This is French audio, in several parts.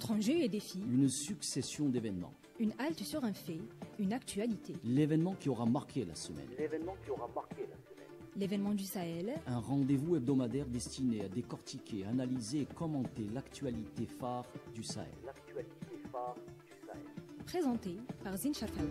Entre enjeux et défis, une succession d'événements. Une halte sur un fait, une actualité. L'événement qui aura marqué la semaine. L'événement du Sahel. Un rendez-vous hebdomadaire destiné à décortiquer, analyser et commenter l'actualité phare du Sahel. Présenté par Zine Chafaoui.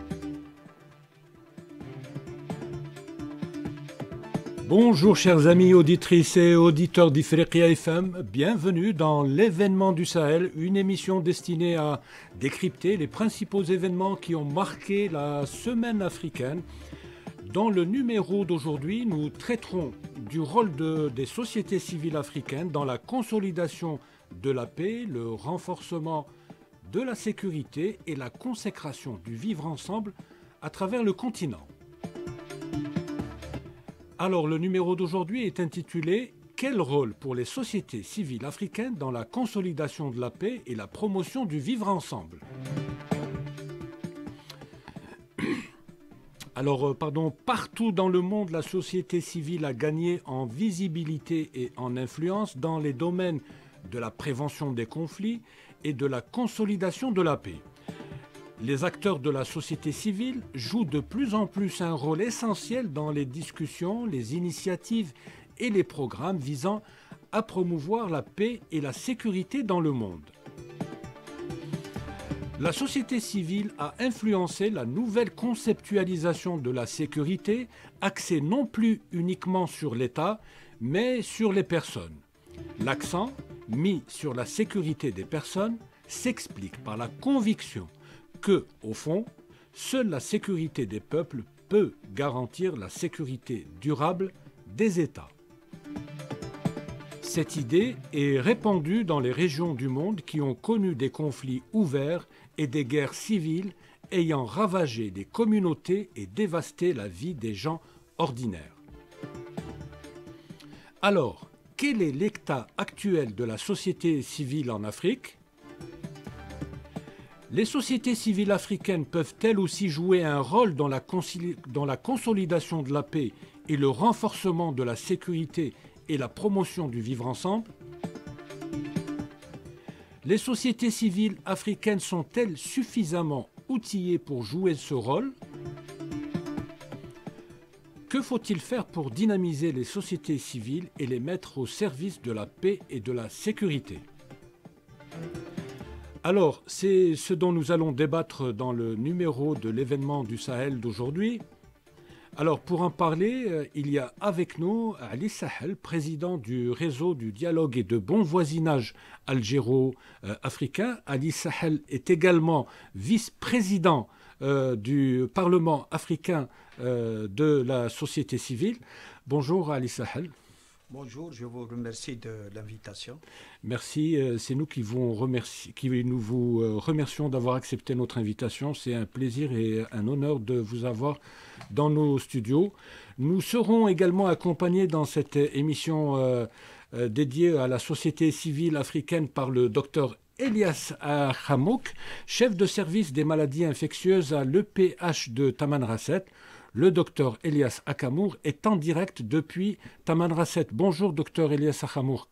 Bonjour chers amis auditrices et auditeurs d'Ifriqiya FM, bienvenue dans l'événement du Sahel, une émission destinée à décrypter les principaux événements qui ont marqué la semaine africaine. Dans le numéro d'aujourd'hui, nous traiterons du rôle des sociétés civiles africaines dans la consolidation de la paix, le renforcement de la sécurité et la consécration du vivre ensemble à travers le continent. Alors, le numéro d'aujourd'hui est intitulé « Quel rôle pour les sociétés civiles africaines dans la consolidation de la paix et la promotion du vivre ensemble ?» Alors, partout dans le monde, la société civile a gagné en visibilité et en influence dans les domaines de la prévention des conflits et de la consolidation de la paix. Les acteurs de la société civile jouent de plus en plus un rôle essentiel dans les discussions, les initiatives et les programmes visant à promouvoir la paix et la sécurité dans le monde. La société civile a influencé la nouvelle conceptualisation de la sécurité, axée non plus uniquement sur l'État, mais sur les personnes. L'accent mis sur la sécurité des personnes s'explique par la conviction que, au fond, seule la sécurité des peuples peut garantir la sécurité durable des États. Cette idée est répandue dans les régions du monde qui ont connu des conflits ouverts et des guerres civiles ayant ravagé des communautés et dévasté la vie des gens ordinaires. Alors, quel est l'état actuel de la société civile en Afrique ? Les sociétés civiles africaines peuvent-elles aussi jouer un rôle dans la consolidation de la paix et le renforcement de la sécurité et la promotion du vivre ensemble ? Les sociétés civiles africaines sont-elles suffisamment outillées pour jouer ce rôle ? Que faut-il faire pour dynamiser les sociétés civiles et les mettre au service de la paix et de la sécurité ? Alors, c'est ce dont nous allons débattre dans le numéro de l'événement du Sahel d'aujourd'hui. Alors, pour en parler, il y a avec nous Ali Sahel, président du réseau du dialogue et de bon voisinage algéro-africain. Ali Sahel est également vice-président du Parlement africain de la société civile. Bonjour Ali Sahel. Bonjour, je vous remercie de l'invitation. Merci, c'est nous qui vous remercions d'avoir accepté notre invitation. C'est un plaisir et un honneur de vous avoir dans nos studios. Nous serons également accompagnés dans cette émission dédiée à la société civile africaine par le docteur Elias Akhamouk, chef de service des maladies infectieuses à l'EPH de Tamanrasset. Le docteur Elias Akhamouk est en direct depuis Tamanrasset. Bonjour docteur Elias Akhamouk.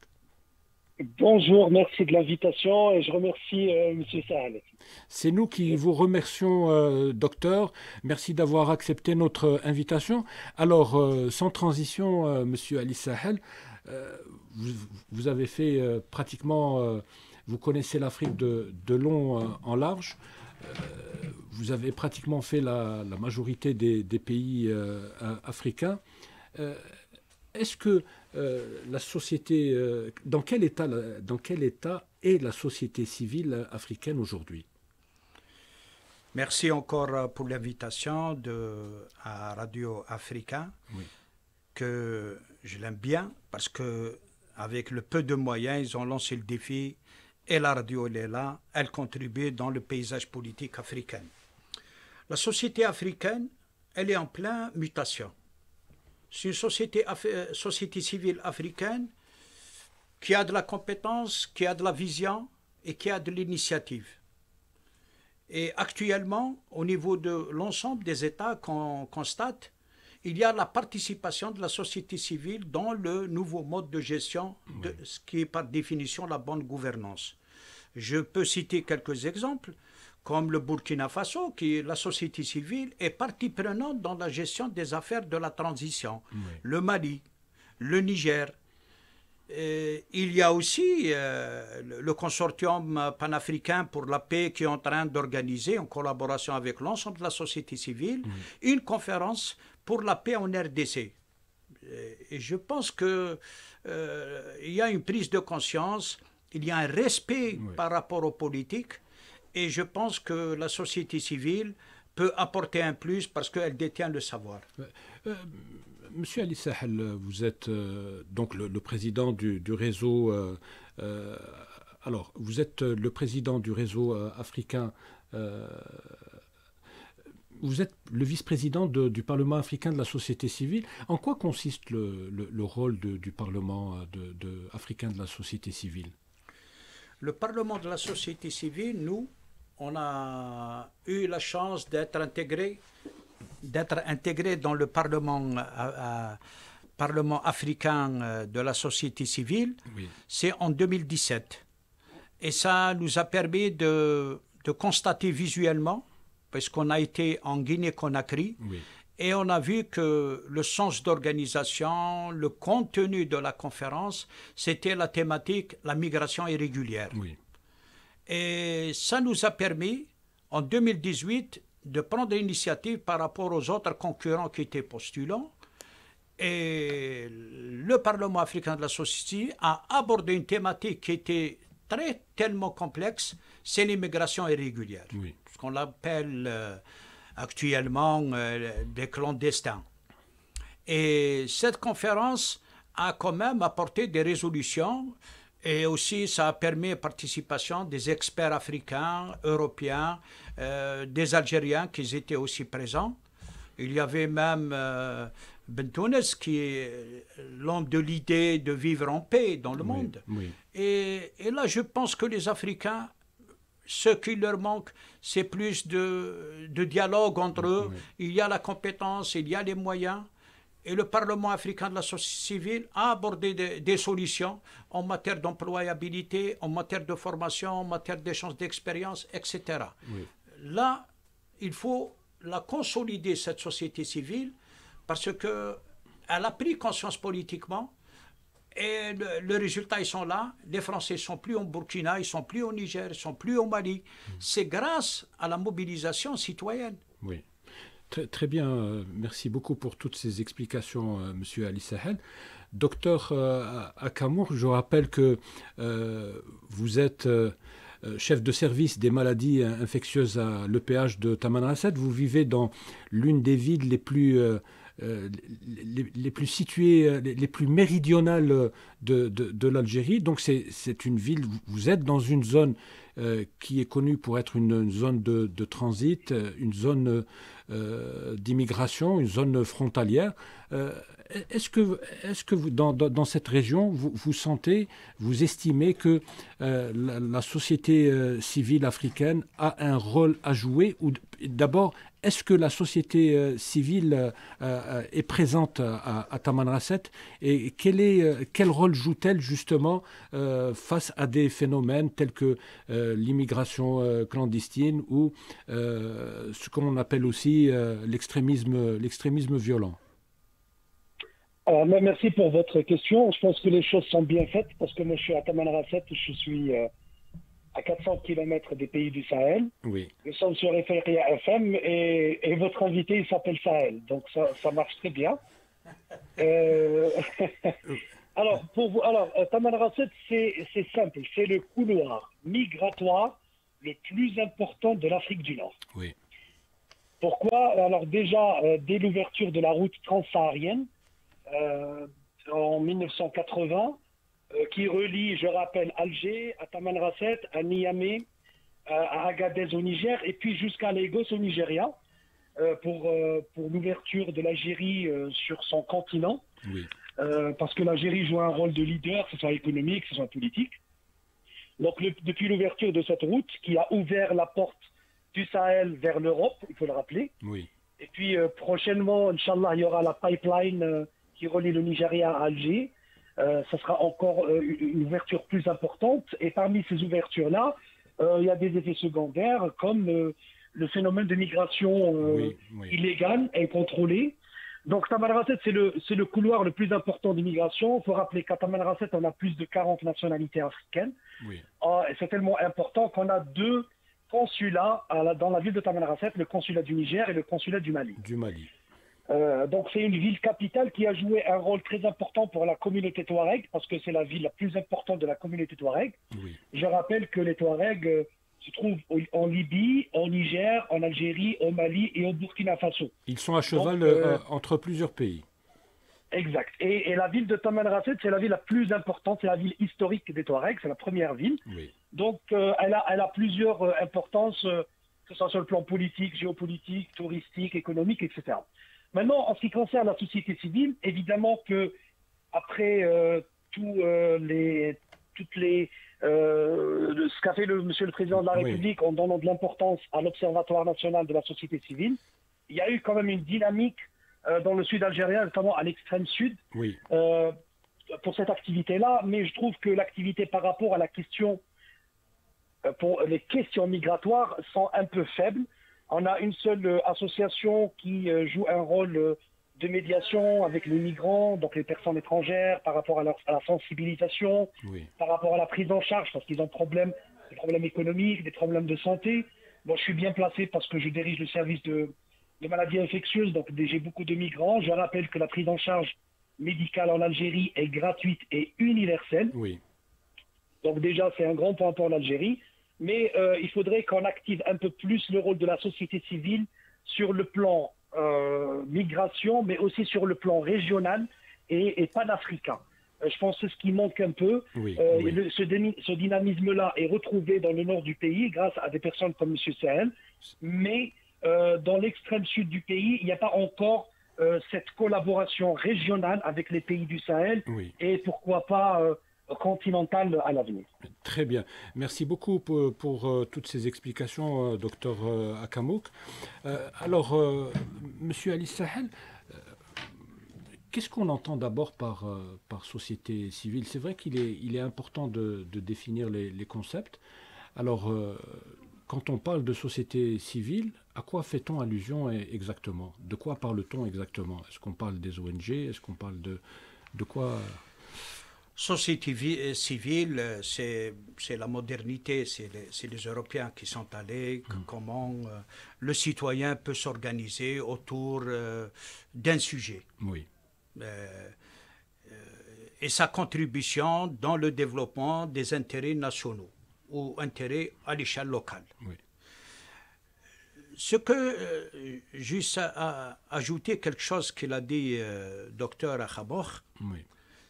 Bonjour, merci de l'invitation et je remercie M. Sahel. C'est nous qui vous remercions, docteur. Merci d'avoir accepté notre invitation. Alors, sans transition, M. Ali Sahel, vous avez fait pratiquement, vous connaissez l'Afrique de long en large. Vous avez pratiquement fait la majorité des pays africains. Est-ce que la société, dans quel état est la société civile africaine aujourd'hui? Merci encore pour l'invitation à Radio Africa, oui, que je l'aime bien parce que avec le peu de moyens, ils ont lancé le défi. Et la radio, elle est là, elle contribue dans le paysage politique africain. La société africaine, elle est en pleine mutation. C'est une société civile africaine qui a de la compétence, qui a de la vision et qui a de l'initiative. Et actuellement, au niveau de l'ensemble des États qu'on constate, il y a la participation de la société civile dans le nouveau mode de gestion de ce qui est par définition la bonne gouvernance. Je peux citer quelques exemples, comme le Burkina Faso, qui la société civile est partie prenante dans la gestion des affaires de la transition. Oui. Le Mali, le Niger. Il y a aussi le consortium panafricain pour la paix qui est en train d'organiser, en collaboration avec l'ensemble de la société civile, une conférence pour la paix en RDC. Et je pense qu'il y a une prise de conscience, il y a un respect par rapport aux politiques, et je pense que la société civile peut apporter un plus parce qu'elle détient le savoir. Monsieur Ali Sahel, vous êtes donc le président du réseau. Alors, vous êtes le président du réseau africain. Vous êtes le vice-président du Parlement africain de la société civile. En quoi consiste le rôle du Parlement africain de la société civile? Le Parlement de la société civile, nous, on a eu la chance d'être intégré dans le Parlement africain de la société civile. Oui. C'est en 2017. Et ça nous a permis de constater visuellement, parce qu'on a été en Guinée-Conakry, oui. Et on a vu que le sens d'organisation, le contenu de la conférence, c'était la thématique, la migration irrégulière. Oui. Et ça nous a permis, en 2018, de prendre l'initiative par rapport aux autres concurrents qui étaient postulants. Et le Parlement africain de la société a abordé une thématique qui était tellement complexe, c'est l'immigration irrégulière. Oui. Ce qu'on appelle actuellement des clandestins. Et cette conférence a quand même apporté des résolutions et aussi ça a permis la participation des experts africains, européens, des Algériens qui étaient aussi présents. Il y avait même Bentounes qui est l'homme de l'idée de vivre en paix dans le monde. Oui. Et là, je pense que les Africains, ce qui leur manque, c'est plus de dialogue entre eux. Oui. Il y a la compétence, il y a les moyens. Et le Parlement africain de la société civile a abordé des solutions en matière d'employabilité, en matière de formation, en matière d'échange d'expérience, etc. Oui. Là, il faut la consolider, cette société civile, parce qu'elle a pris conscience politiquement. Et le résultat, ils sont là. Les Français ne sont plus au Burkina, ils ne sont plus au Niger, ils ne sont plus au Mali. C'est grâce à la mobilisation citoyenne. Oui. Très bien. Merci beaucoup pour toutes ces explications, Monsieur Ali Sahel. Docteur Akamour, je rappelle que vous êtes chef de service des maladies infectieuses à l'EPH de Tamanrasset. Vous vivez dans l'une des villes les plus situées, les plus méridionales de l'Algérie. Donc c'est une ville, vous êtes dans une zone qui est connue pour être une zone de transit, une zone d'immigration, une zone frontalière. Est-ce que vous, dans cette région, vous sentez, vous estimez que la société civile africaine a un rôle à jouer? Ou d'abord, est-ce que la société civile est présente à Tamanrasset et quel rôle joue-t-elle justement face à des phénomènes tels que l'immigration clandestine ou ce qu'on appelle aussi l'extrémisme violent? Merci pour votre question. Je pense que les choses sont bien faites parce que moi je suis à Tamanrasset, je suis à 400 km des pays du Sahel. Oui. Nous sommes sur Feria FM et votre invité il s'appelle Sahel, donc ça marche très bien. Alors Tamanrasset c'est simple, c'est le couloir migratoire le plus important de l'Afrique du Nord. Oui. Pourquoi? Alors déjà dès l'ouverture de la route transsaharienne en 1980, qui relie, je rappelle, Alger, à Tamanrasset, à Niamey, à Agadez au Niger, et puis jusqu'à Lagos au Nigeria, pour l'ouverture de l'Algérie sur son continent, oui. Parce que l'Algérie joue un rôle de leader, que ce soit économique, que ce soit politique. Donc depuis l'ouverture de cette route, qui a ouvert la porte du Sahel vers l'Europe, il faut le rappeler. Oui. Et puis prochainement, Inch'Allah, il y aura la pipeline qui relie le Nigeria à Alger, ça sera encore une ouverture plus importante. Et parmi ces ouvertures-là, il y a des effets secondaires comme le phénomène de migration illégale et contrôlée. Donc Tamanrasset, c'est le couloir le plus important d'immigration. Il faut rappeler qu'à Tamanrasset, on a plus de 40 nationalités africaines. Oui. Et c'est tellement important qu'on a 2 consulats dans la ville de Tamanrasset, le consulat du Niger et le consulat du Mali. Donc c'est une ville capitale qui a joué un rôle très important pour la communauté Touareg, parce que c'est la ville la plus importante de la communauté Touareg. Oui. Je rappelle que les Touaregs se trouvent en Libye, en Niger, en Algérie, au Mali et au Burkina Faso. Ils sont à cheval entre plusieurs pays. Exact. Et la ville de Tamanrasset, c'est la ville la plus importante, c'est la ville historique des Touaregs, c'est la première ville. Oui. Donc elle a plusieurs importances, que ce soit sur le plan politique, géopolitique, touristique, économique, etc. Maintenant, en ce qui concerne la société civile, évidemment que après ce qu'a fait Monsieur le Président de la République en donnant de l'importance à l'Observatoire national de la société civile, il y a eu quand même une dynamique dans le sud algérien, notamment à l'extrême sud, pour cette activité-là. Mais je trouve que l'activité par rapport à la question, pour les questions migratoires, sont un peu faibles. On a une seule association qui joue un rôle de médiation avec les migrants, donc les personnes étrangères, par rapport à la sensibilisation, par rapport à la prise en charge, parce qu'ils ont des problèmes économiques, des problèmes de santé. Bon, je suis bien placé parce que je dirige le service de maladies infectieuses, donc j'ai beaucoup de migrants. Je rappelle que la prise en charge médicale en Algérie est gratuite et universelle. Oui. Donc déjà, c'est un grand point pour l'Algérie. Mais il faudrait qu'on active un peu plus le rôle de la société civile sur le plan migration, mais aussi sur le plan régional et panafricain. Je pense que c'est ce qui manque un peu. Ce dynamisme-là est retrouvé dans le nord du pays grâce à des personnes comme M. Sahel, mais dans l'extrême sud du pays, il n'y a pas encore cette collaboration régionale avec les pays du Sahel et pourquoi pas continentale à l'avenir. Très bien. Merci beaucoup pour toutes ces explications, docteur Akamouk. Alors, Monsieur Ali Sahel, qu'est-ce qu'on entend d'abord par société civile? C'est vrai qu'il est important de définir les concepts. Alors, quand on parle de société civile, à quoi fait-on allusion exactement? De quoi parle-t-on exactement? Est-ce qu'on parle des ONG? Est-ce qu'on parle de quoi? Société civile, c'est la modernité, c'est les Européens qui sont allés, comment le citoyen peut s'organiser autour d'un sujet. Oui. Et sa contribution dans le développement des intérêts nationaux ou intérêts à l'échelle locale. Oui. Ce que, juste à ajouter quelque chose qu'il a dit docteur Akhamouk,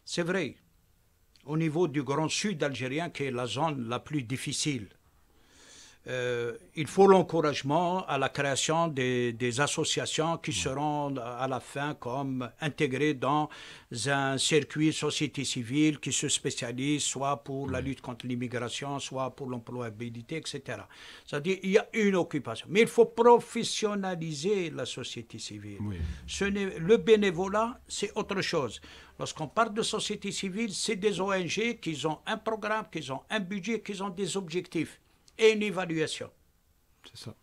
c'est vrai. Au niveau du Grand Sud algérien, qui est la zone la plus difficile, il faut l'encouragement à la création des associations qui seront à la fin comme intégrées dans un circuit société civile qui se spécialise soit pour la lutte contre l'immigration, soit pour l'employabilité, etc. C'est-à-dire qu'il y a une occupation. Mais il faut professionnaliser la société civile. Oui. Le bénévolat, c'est autre chose. Lorsqu'on parle de société civile, c'est des ONG qui ont un programme, qui ont un budget, qui ont des objectifs et une évaluation. C'est ça.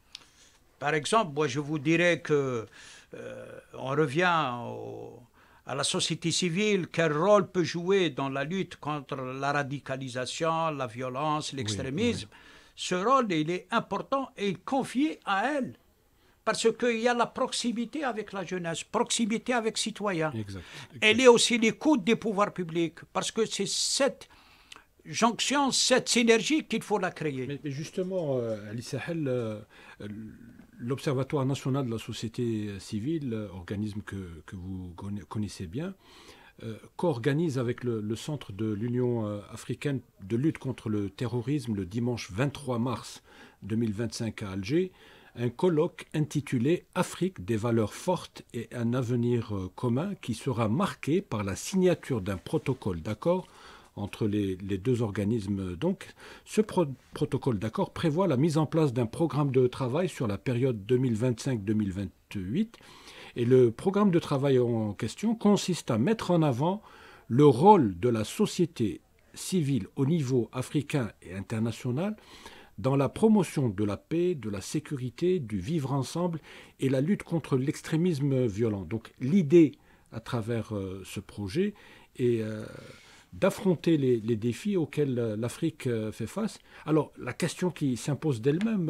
Par exemple, moi je vous dirais que on revient à la société civile, quel rôle peut jouer dans la lutte contre la radicalisation, la violence, l'extrémisme. Oui. Ce rôle, il est important et il est confié à elle. Parce qu'il y a la proximité avec la jeunesse, proximité avec les citoyens. Exact. Elle est aussi l'écoute des pouvoirs publics, parce que c'est cette jonction, cette synergie qu'il faut la créer. Mais justement, Ali Sahel, l'Observatoire national de la société civile, organisme que vous connaissez bien, co-organise avec le Centre de l'Union africaine de lutte contre le terrorisme le dimanche 23 mars 2025 à Alger, un colloque intitulé « Afrique, des valeurs fortes et un avenir commun » qui sera marqué par la signature d'un protocole d'accord entre les deux organismes. Donc, ce protocole d'accord prévoit la mise en place d'un programme de travail sur la période 2025-2028. Et le programme de travail en question consiste à mettre en avant le rôle de la société civile au niveau africain et international dans la promotion de la paix, de la sécurité, du vivre ensemble et la lutte contre l'extrémisme violent. Donc l'idée à travers ce projet est d'affronter les défis auxquels l'Afrique fait face. Alors la question qui s'impose d'elle-même,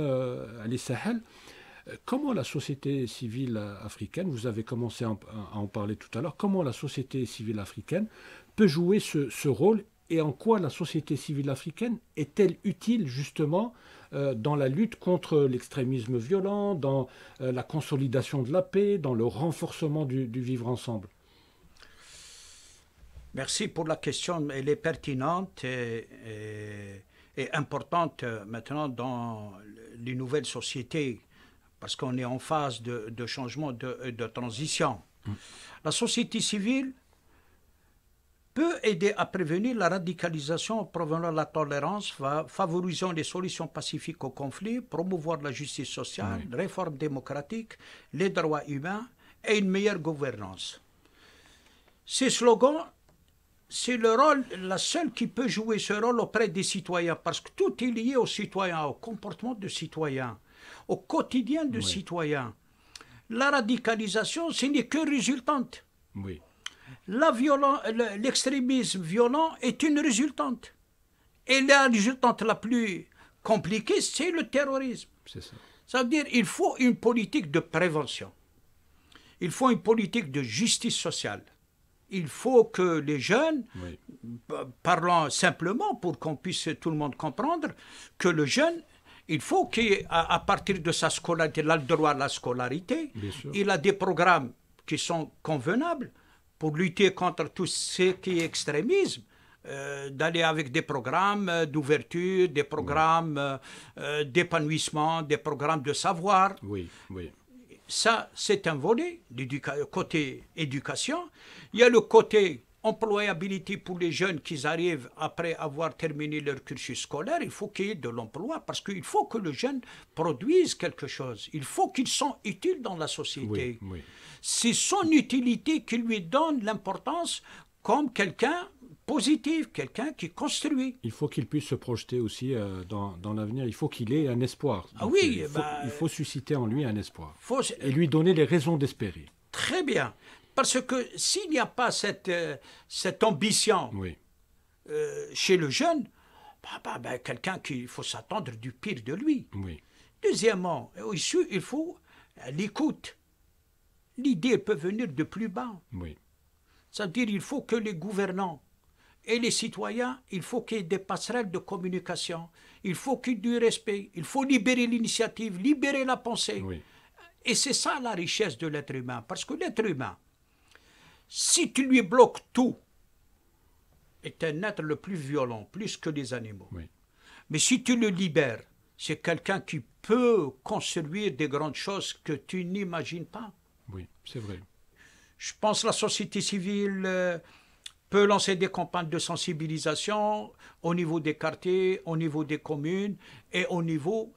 Ali Sahel, comment la société civile africaine, vous avez commencé à en parler tout à l'heure, comment la société civile africaine peut jouer ce rôle et en quoi la société civile africaine est-elle utile justement dans la lutte contre l'extrémisme violent, dans la consolidation de la paix, dans le renforcement du vivre ensemble? Merci pour la question. Elle est pertinente et importante maintenant dans les nouvelles sociétés parce qu'on est en phase de changement, de transition. La société civile peut aider à prévenir la radicalisation en promouvant la tolérance, favorisant les solutions pacifiques aux conflits, promouvoir la justice sociale, réforme démocratique, les droits humains et une meilleure gouvernance. Ces slogans, c'est le rôle, la seule qui peut jouer ce rôle auprès des citoyens, parce que tout est lié aux citoyens, au comportement de citoyens, au quotidien de citoyens. La radicalisation, ce n'est que résultante. Oui. L'extrémisme violent est une résultante. Et la résultante la plus compliquée, c'est le terrorisme. C'est ça. Ça veut dire qu'il faut une politique de prévention. Il faut une politique de justice sociale. Il faut que les jeunes, parlant simplement pour qu'on puisse tout le monde comprendre, que le jeune, il faut qu'à partir de sa scolarité, il a le droit à la scolarité, il a des programmes qui sont convenables pour lutter contre tout ce qui est extrémisme, d'aller avec des programmes d'ouverture, des programmes d'épanouissement, des programmes de savoir. Oui, oui. Ça, c'est un volet, côté éducation. Il y a le côté employabilité pour les jeunes qui arrivent après avoir terminé leur cursus scolaire. Il faut qu'il y ait de l'emploi parce qu'il faut que le jeune produise quelque chose. Il faut qu'ils soient utiles dans la société. Oui, oui. C'est son utilité qui lui donne l'importance comme quelqu'un positif, quelqu'un qui construit. Il faut qu'il puisse se projeter aussi dans l'avenir. Il faut qu'il ait un espoir. Donc, oui, il faut susciter en lui un espoir. Et lui donner les raisons d'espérer. Très bien. Parce que s'il n'y a pas cette ambition chez le jeune, quelqu'un qu'il faut s'attendre du pire de lui. Oui. Deuxièmement, il faut l'écoute. L'idée peut venir de plus bas. Oui. Ça veut dire qu'il faut que les gouvernants et les citoyens, il faut qu'il y ait des passerelles de communication. Il faut qu'il y ait du respect. Il faut libérer l'initiative, libérer la pensée. Oui. Et c'est ça la richesse de l'être humain. Parce que l'être humain, si tu lui bloques tout, est un être le plus violent, plus que les animaux. Oui. Mais si tu le libères, c'est quelqu'un qui peut construire des grandes choses que tu n'imagines pas. Oui, c'est vrai. Je pense que la société civile peut lancer des campagnes de sensibilisation au niveau des quartiers, au niveau des communes et au niveau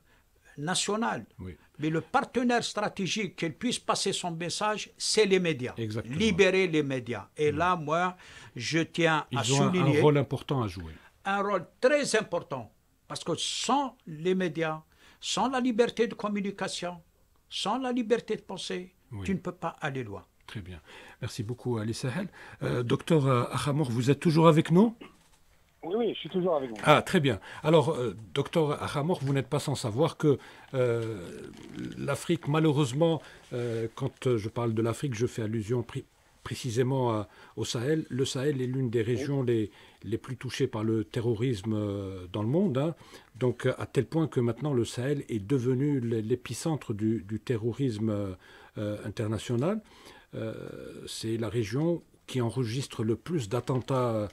national. Oui. Mais le partenaire stratégique qu'elle puisse passer son message, c'est les médias. Exactement. Libérer les médias. Et là, moi, je tiens à souligner... Ils ont un rôle important à jouer. Un rôle très important. Parce que sans les médias, sans la liberté de communication, sans la liberté de penser, tu ne peux pas aller loin. Très bien. Merci beaucoup, Ali Sahel. Docteur Ahamour, vous êtes toujours avec nous ? Oui, je suis toujours avec vous. Ah, très bien. Alors, docteur Ahamour, vous n'êtes pas sans savoir que l'Afrique, malheureusement, quand je parle de l'Afrique, je fais allusion précisément au Sahel. Le Sahel est l'une des régions les plus touchées par le terrorisme dans le monde. Hein. Donc, à tel point que maintenant, le Sahel est devenu l'épicentre du terrorisme international. C'est la région qui enregistre le plus d'attentats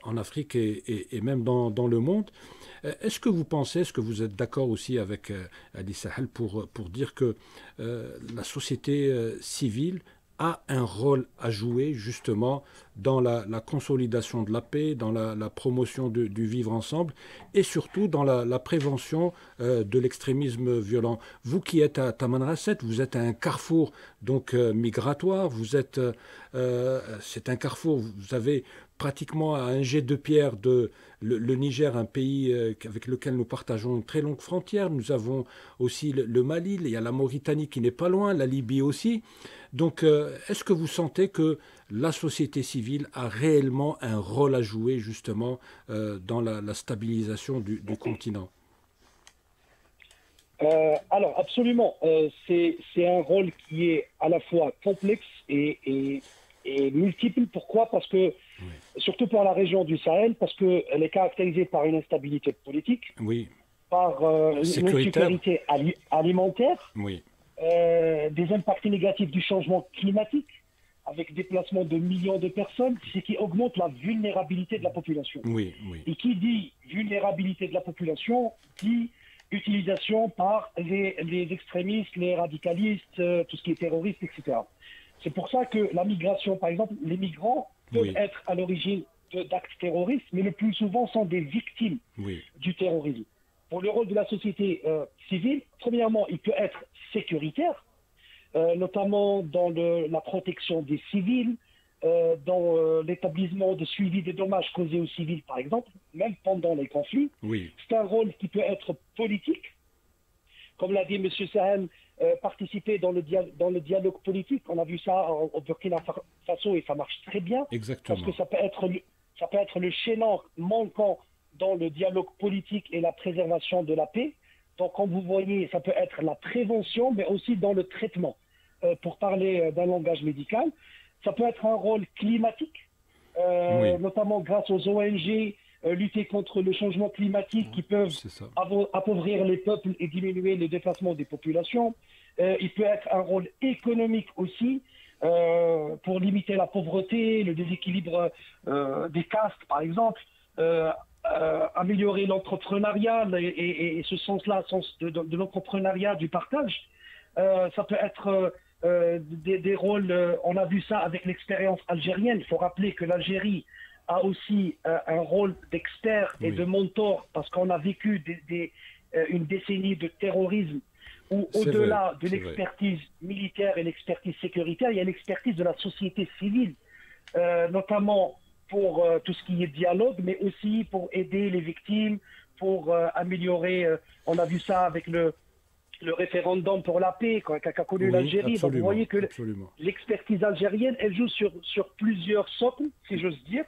en Afrique et même dans le monde. Est-ce que vous pensez, est-ce que vous êtes d'accord aussi avec Ali Sahel pour dire que la société civile a un rôle à jouer justement dans la consolidation de la paix, dans la promotion du vivre ensemble et surtout dans la prévention de l'extrémisme violent. Vous qui êtes à Tamanrasset, vous êtes à un carrefour donc migratoire, vous êtes c'est un carrefour, vous avez pratiquement à un jet de pierre de le Niger, un pays avec lequel nous partageons une très longue frontière. Nous avons aussi le Mali, il y a la Mauritanie qui n'est pas loin, la Libye aussi. Donc, est-ce que vous sentez que la société civile a réellement un rôle à jouer justement dans la stabilisation du continent? Alors, absolument. C'est un rôle qui est à la fois complexe et multiple. Pourquoi? Parce que, surtout pour la région du Sahel, parce qu'elle est caractérisée par une instabilité politique, par une insécurité alimentaire, des impacts négatifs du changement climatique, avec déplacement de millions de personnes, ce qui augmente la vulnérabilité de la population. Et qui dit vulnérabilité de la population, dit utilisation par les extrémistes, les radicalistes, tout ce qui est terroriste, etc. C'est pour ça que la migration, par exemple, les migrants peuvent être à l'origine d'actes terroristes, mais le plus souvent sont des victimes du terrorisme. Pour le rôle de la société civile, premièrement, il peut être sécuritaire, notamment dans la protection des civils, dans l'établissement de suivi des dommages causés aux civils, par exemple, même pendant les conflits. C'est un rôle qui peut être politique. Comme l'a dit M. Sahel, participer dans le dialogue politique. On a vu ça au Burkina Faso et ça marche très bien. Exactement. Parce que ça peut être le chaînon manquant dans le dialogue politique et la préservation de la paix. Donc, comme vous voyez, ça peut être la prévention, mais aussi dans le traitement. Pour parler d'un langage médical, ça peut être un rôle climatique, notamment grâce aux ONG, lutter contre le changement climatique qui peuvent appauvrir les peuples et diminuer le déplacement des populations. Il peut être un rôle économique aussi, pour limiter la pauvreté, le déséquilibre des castes, par exemple. Améliorer l'entrepreneuriat et ce sens-là, sens de l'entrepreneuriat, du partage. Ça peut être des rôles, on a vu ça avec l'expérience algérienne. Il faut rappeler que l'Algérie a aussi un rôle d'expert et de mentor parce qu'on a vécu une décennie de terrorisme où au-delà de l'expertise militaire et l'expertise sécuritaire, il y a l'expertise de la société civile, notamment pour tout ce qui est dialogue, mais aussi pour aider les victimes, pour améliorer, on a vu ça avec le référendum pour la paix qu'a connu l'Algérie. Donc vous voyez que l'expertise algérienne, elle joue sur plusieurs socles, si j'ose dire.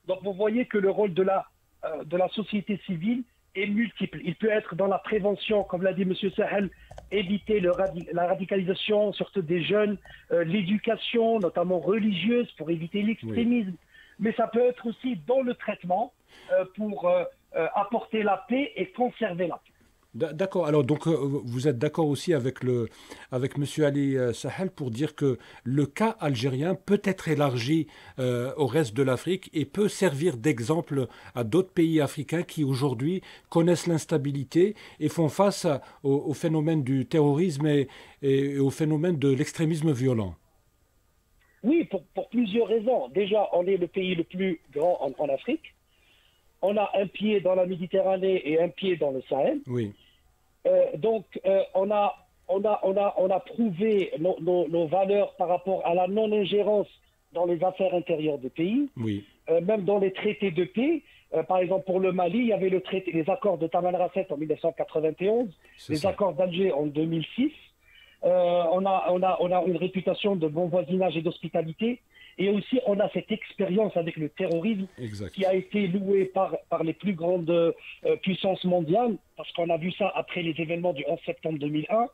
Donc vous voyez que le rôle de la société civile est multiple. Il peut être dans la prévention, comme l'a dit M. Sahel, éviter la radicalisation, surtout des jeunes, l'éducation, notamment religieuse, pour éviter l'extrémisme. Mais ça peut être aussi dans le traitement pour apporter la paix et conserver la paix. D'accord. Alors, donc, vous êtes d'accord aussi avec M. Ali Sahel pour dire que le cas algérien peut être élargi au reste de l'Afrique et peut servir d'exemple à d'autres pays africains qui, aujourd'hui, connaissent l'instabilité et font face au phénomène du terrorisme et au phénomène de l'extrémisme violent. Oui, pour plusieurs raisons. Déjà, on est le pays le plus grand en Afrique. On a un pied dans la Méditerranée et un pied dans le Sahel. Oui. Donc, on a prouvé nos valeurs par rapport à la non-ingérence dans les affaires intérieures des pays. Oui. Même dans les traités de paix. Par exemple, pour le Mali, il y avait les accords de Tamanrasset en 1991, accords d'Alger en 2006. On a une réputation de bon voisinage et d'hospitalité. Et aussi, on a cette expérience avec le terrorisme qui a été louée par les plus grandes puissances mondiales, parce qu'on a vu ça après les événements du 11 septembre 2001.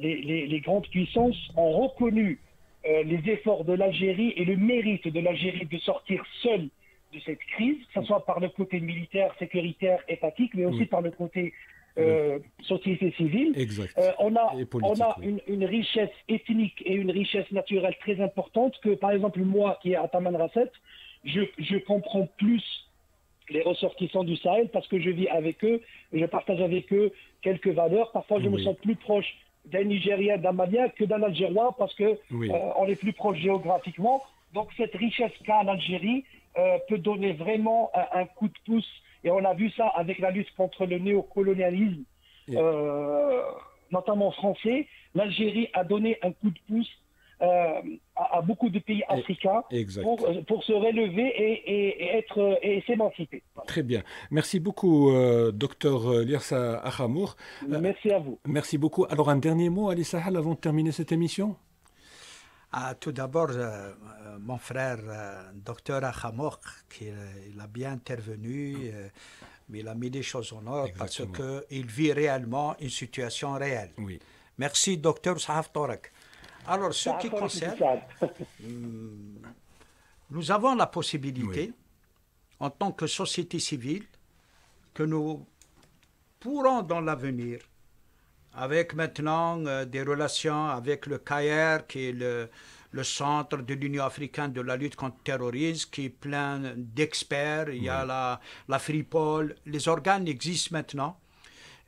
Les grandes puissances ont reconnu les efforts de l'Algérie et le mérite de l'Algérie de sortir seule de cette crise, que ce soit par le côté militaire, sécuritaire, étatique, mais aussi par le côté société civile. On a une richesse ethnique et une richesse naturelle très importante que, par exemple, moi qui est à Tamanrasset, je comprends plus les ressortissants du Sahel parce que je vis avec eux, je partage avec eux quelques valeurs. Parfois, je me sens plus proche d'un Nigérien, d'un Malien que d'un Algérois parce que on est plus proche géographiquement. Donc, cette richesse qu'a l'Algérie peut donner vraiment un coup de pouce. Et on a vu ça avec la lutte contre le néocolonialisme, notamment français. L'Algérie a donné un coup de pouce à beaucoup de pays africains pour se relever et s'émanciper. Très bien. Merci beaucoup, docteur Liersa Akhamour. Merci à vous. Merci beaucoup. Alors, un dernier mot, Ali Sahel, avant de terminer cette émission? Tout d'abord, mon frère, docteur Akhamour, il a bien intervenu, mais il a mis les choses en ordre parce qu'il vit réellement une situation réelle. Oui. Merci, docteur Sahaf Torak. Alors, ce qui concerne, nous avons la possibilité, en tant que société civile, que nous pourrons dans l'avenir, avec maintenant des relations avec le CAIR, qui est le centre de l'Union africaine de la lutte contre le terrorisme, qui est plein d'experts, il y a la FRIPOL, les organes existent maintenant.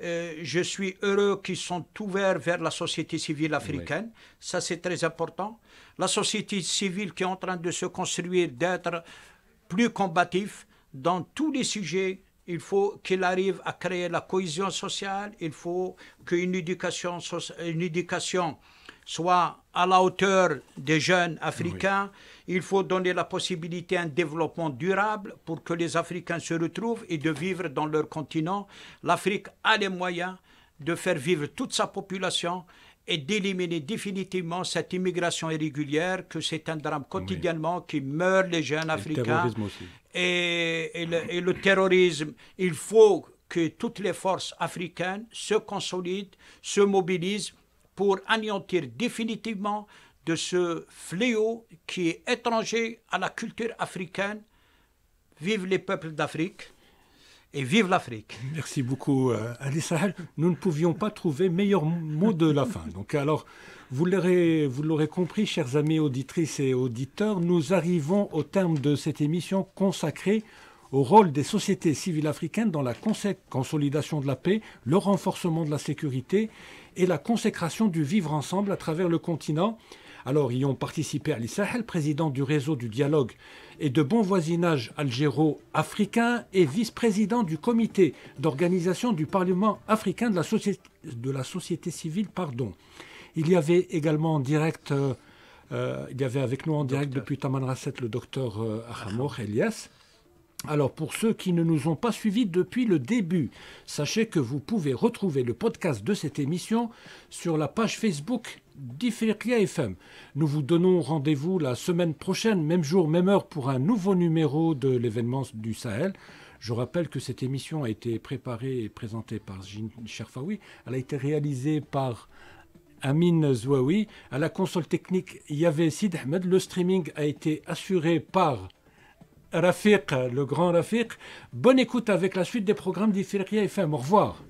Je suis heureux qu'ils sont ouverts vers la société civile africaine. Ça, c'est très important. La société civile qui est en train de se construire, d'être plus combatif dans tous les sujets. Il faut qu'il arrive à créer la cohésion sociale. Il faut qu'une éducation soit à la hauteur des jeunes africains. Il faut donner la possibilité à un développement durable pour que les Africains se retrouvent et de vivre dans leur continent. L'Afrique a les moyens de faire vivre toute sa population et d'éliminer définitivement cette immigration irrégulière, que c'est un drame quotidiennement qui meurt les jeunes Africains. Et le terrorisme, il faut que toutes les forces africaines se consolident, se mobilisent pour anéantir définitivement de ce fléau qui est étranger à la culture africaine. Vive les peuples d'Afrique et vive l'Afrique. Merci beaucoup, Ali Sahel. Nous ne pouvions pas trouver meilleur mot de la fin. Donc alors, vous l'aurez compris, chers amis auditrices et auditeurs, nous arrivons au terme de cette émission consacrée au rôle des sociétés civiles africaines dans la consolidation de la paix, le renforcement de la sécurité et la consécration du vivre ensemble à travers le continent. Alors, y ont participé Ali Sahel, président du réseau du dialogue et de bon voisinage algéro-africain et vice-président du comité d'organisation du Parlement africain de la société civile. Il y avait également en direct, il y avait avec nous en direct depuis Tamanrasset le docteur Akhamour Elias. Alors, pour ceux qui ne nous ont pas suivis depuis le début, sachez que vous pouvez retrouver le podcast de cette émission sur la page Facebook d'Ifriqiya FM. Nous vous donnons rendez-vous la semaine prochaine, même jour, même heure, pour un nouveau numéro de l'événement du Sahel. Je rappelle que cette émission a été préparée et présentée par Jin Cherfaoui. Elle a été réalisée par Amin Zouaoui. À la console technique, il y avait Sid Ahmed. Le streaming a été assuré par Rafiq, le grand Rafiq. Bonne écoute avec la suite des programmes d'Ifriqiya FM. Au revoir.